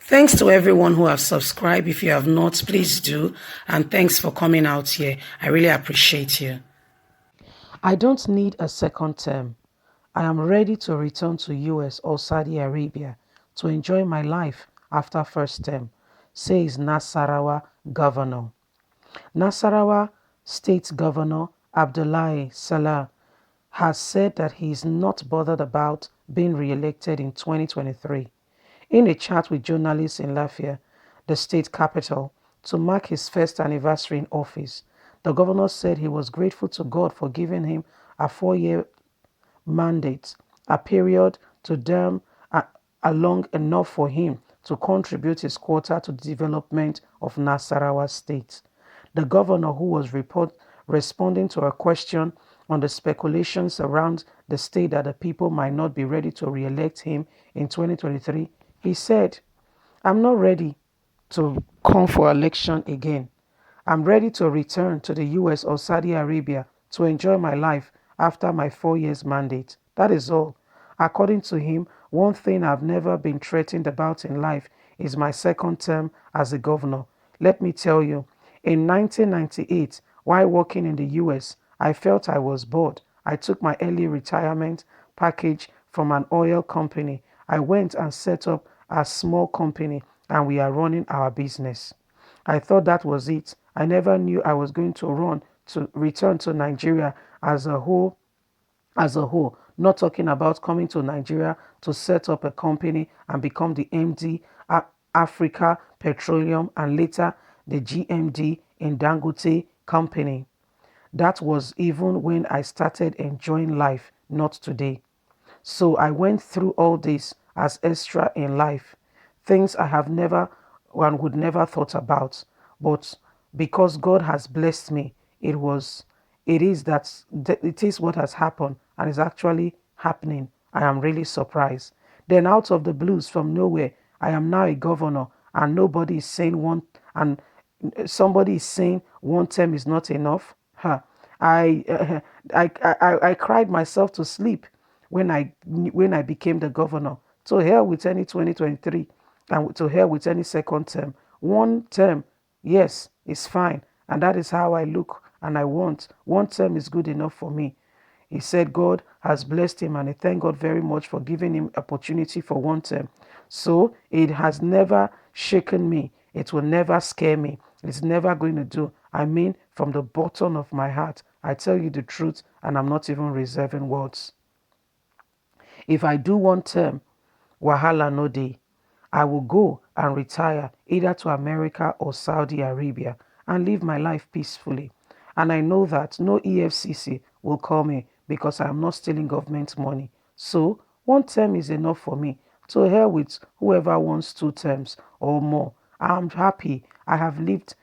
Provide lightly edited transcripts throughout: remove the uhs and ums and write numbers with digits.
Thanks to everyone who have subscribed. If you have not, please do. And thanks for coming out here. I really appreciate you. I don't need a second term. I am ready to return to US or Saudi Arabia to enjoy my life after first term, says Nasarawa governor. Nasarawa State Governor Abdullahi Salah has said that he is not bothered about being re-elected in 2023. In a chat with journalists in Lafayette, the state capital, to mark his first anniversary in office, the governor said he was grateful to God for giving him a 4-year mandate, a period to term long enough for him to contribute his quota to the development of Nasarawa State. The governor, who was responding to a question on the speculations around the state that the people might not be ready to re-elect him in 2023, he said, "I'm not ready to come for election again. I'm ready to return to the US or Saudi Arabia to enjoy my life after my 4 years mandate. That is all." According to him, one thing I've never been threatened about in life is my second term as a governor. Let me tell you, in 1998, while working in the US, I felt I was bored. I took my early retirement package from an oil company. I went and set up a small company and we are running our business. I thought that was it. I never knew I was going to return to Nigeria as a whole, not talking about coming to Nigeria to set up a company and become the MD Africa Petroleum and later the GMD in Dangote Company. That was even when I started enjoying life, not today. So I went through all this as extra in life, things I have never and would never thought about. But because God has blessed me, it was, it is that it is what has happened and is actually happening. I am really surprised. Then out of the blues from nowhere, I am now a governor, and nobody is saying one, and somebody is saying one term is not enough. Huh. I, I cried myself to sleep when I became the governor. To hell with any 2023 and to hell with any second term. One term, yes, is fine. And that is how I look and I want. One term is good enough for me. He said God has blessed him and I thank God very much for giving him opportunity for one term. So it has never shaken me. It will never scare me. It's never going to do. I mean, from the bottom of my heart, I tell you the truth and I'm not even reserving words. If I do one term, wahala no dey. I will go and retire either to America or Saudi Arabia and live my life peacefully. And I know that no EFCC will call me because I am not stealing government money. So one term is enough for me. To hell with whoever wants 2 terms or more. I'm happy. I have lived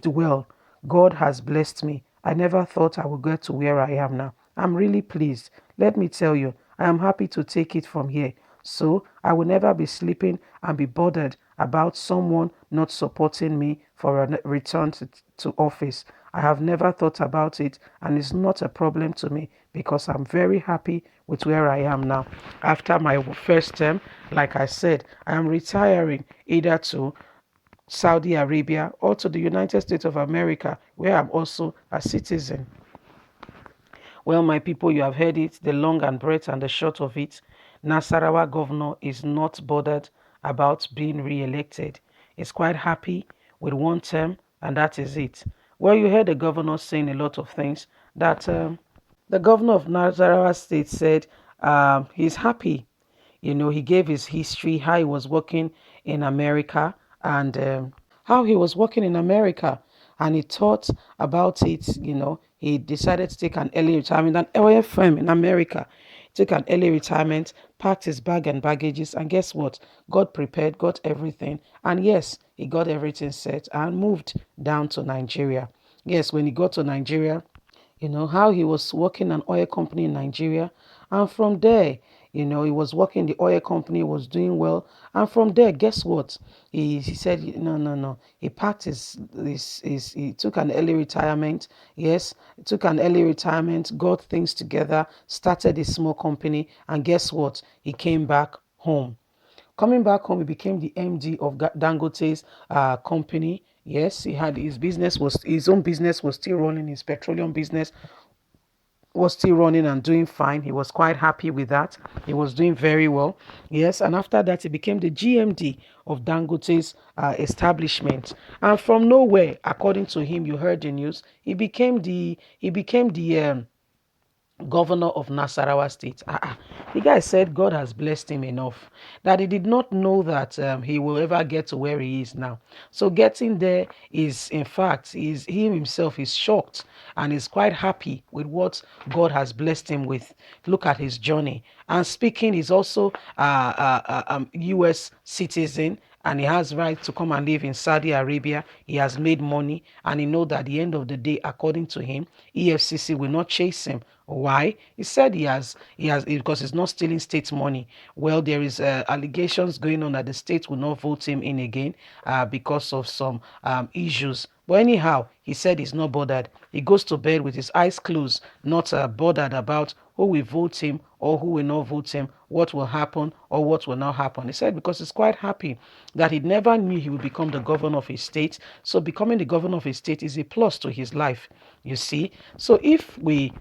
well. God has blessed me. I never thought I would get to where I am now. I'm really pleased. Let me tell you, I am happy to take it from here. So I will never be sleeping and be bothered about someone not supporting me for a return to office. I have never thought about it and it's not a problem to me because I'm very happy with where I am now. After my first term, like I said, I am retiring either to Saudi Arabia or to the United States of America, where I'm also a citizen. Well, my people, you have heard it, the long and breadth and the short of it. Nasarawa governor is not bothered about being re-elected. He's quite happy with one term, and that is it. Well, you heard the governor saying a lot of things that the governor of Nasarawa State said he's happy. He gave his history, how he was working in America and how he was working in America. And he thought about it, he decided to take an early retirement, an oil firm in America. He took an early retirement, packed his bag and baggages, and guess what? Got prepared, got everything. And yes, he got everything set and moved down to Nigeria. Yes, when he got to Nigeria, how he was working an oil company in Nigeria. And from there, he was working the oil company, was doing well. And from there, guess what? He said, no, no, no. He packed he took an early retirement. Yes, he took an early retirement, got things together, started a small company. And guess what? He came back home. Coming back home, he became the MD of Dangote's company. Yes, he had his own business was still running, his petroleum business was still running and doing fine. He was quite happy with that. He was doing very well. Yes, and after that, he became the GMD of Dangote's establishment. And from nowhere, according to him, you heard the news. He became the governor of Nasarawa State. The guy said God has blessed him enough that he did not know that he will ever get to where he is now. So getting there is, in fact, he himself is shocked and is quite happy with what God has blessed him with. Look at his journey. And speaking, he's also U.S. citizen and he has right to come and live in Saudi Arabia. He has made money and he know that at the end of the day, according to him, EFCC will not chase him. Why? He said he has because he's not stealing state money. Well, there is allegations going on that the state will not vote him in again because of some issues. But anyhow, he said he's not bothered. He goes to bed with his eyes closed, not bothered about who will vote him or who will not vote him, what will happen or what will not happen. He said because he's quite happy that he never knew he would become the governor of his state. So becoming the governor of his state is a plus to his life, you see. So if we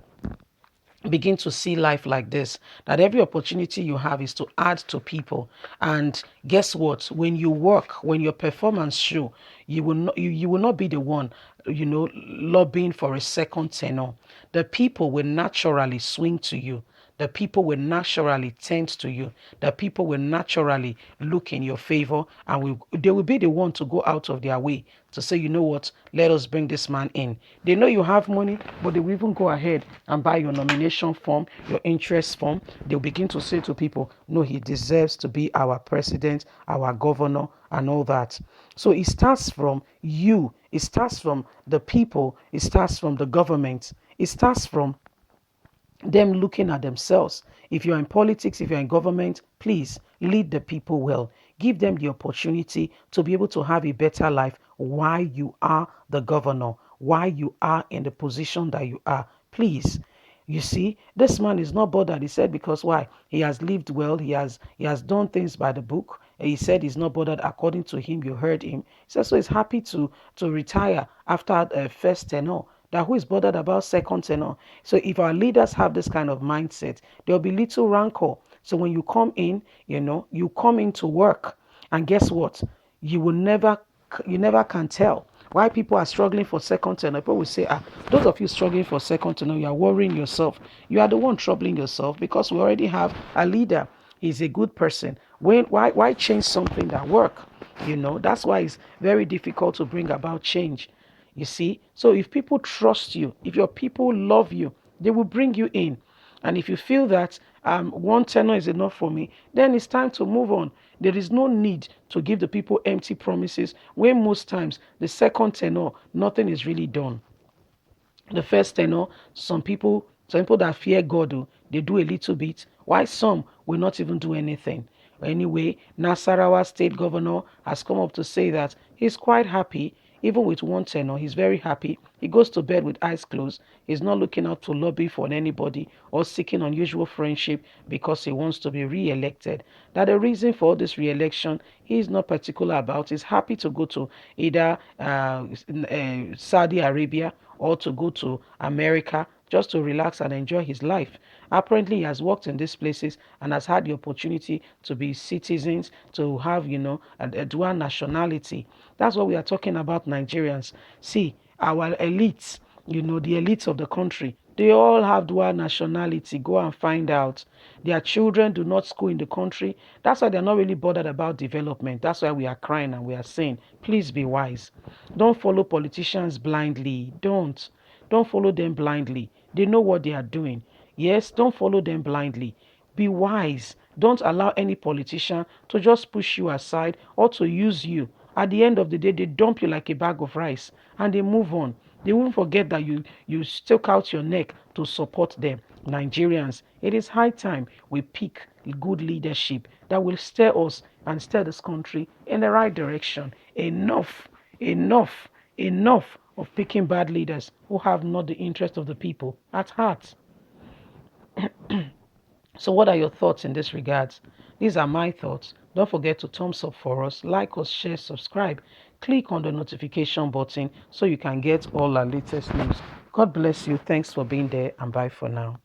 begin to see life like this, that every opportunity you have is to add to people, and guess what, when you work, when your performance show, you will not be the one lobbying for a second tenure. The people will naturally swing to you. The people will naturally tend to you. The people will naturally look in your favor, and they will be the one to go out of their way to say, you know what, let us bring this man in. They know you have money, but they will even go ahead and buy your nomination form, your interest form. They'll begin to say to people, no, he deserves to be our president, our governor, and all that. So it starts from you. It starts from the people. It starts from the government. It starts from them looking at themselves. If you're in politics, if you're in government, please lead the people well. Give them the opportunity to be able to have a better life while you are the governor, while you are in the position that you are. Please. You see, this man is not bothered. He said because why? He has lived well. He has done things by the book. He said he's not bothered. According to him, you heard him. He said so he's happy to retire after first tenure, that who is bothered about second tenure. So if our leaders have this kind of mindset, there'll be little rancor. So when you come in, you come in to work, and guess what? You will never, you never can tell why people are struggling for second tenure. People will say, those of you struggling for second tenure, you are worrying yourself. You are the one troubling yourself because we already have a leader. He's a good person. Why change something that work? That's why it's very difficult to bring about change. You see, so if people trust you, if your people love you, they will bring you in. And if you feel that one tenor is enough for me, then it's time to move on. There is no need to give the people empty promises when most times the second tenor, nothing is really done. The first tenor, some people that fear God, they do a little bit, while some will not even do anything. Anyway, Nasarawa state governor has come up to say that he's quite happy, even with one tenor. He's very happy. He goes to bed with eyes closed. He's not looking out to lobby for anybody or seeking unusual friendship because he wants to be re-elected. That the reason for this re-election he is not particular about. He's happy to go to either Saudi Arabia or to go to America just to relax and enjoy his life. Apparently, he has worked in these places and has had the opportunity to be citizens, to have, a dual nationality. That's what we are talking about, Nigerians. See, our elites, the elites of the country, they all have dual nationality. Go and find out. Their children do not school in the country. That's why they're not really bothered about development. That's why we are crying and we are saying, please be wise. Don't follow politicians blindly. Don't follow them blindly. They know what they are doing. Yes, don't follow them blindly. Be wise. Don't allow any politician to just push you aside or to use you. At the end of the day, they dump you like a bag of rice and they move on. They won't forget that you stuck out your neck to support them. Nigerians, it is high time we pick good leadership that will steer us and steer this country in the right direction. Enough, enough, enough of picking bad leaders who have not the interest of the people at heart. So, what are your thoughts in this regard? These are my thoughts. Don't forget to thumbs up for us, like us, share, subscribe. Click on the notification button so you can get all our latest news. God bless you. Thanks for being there, and bye for now.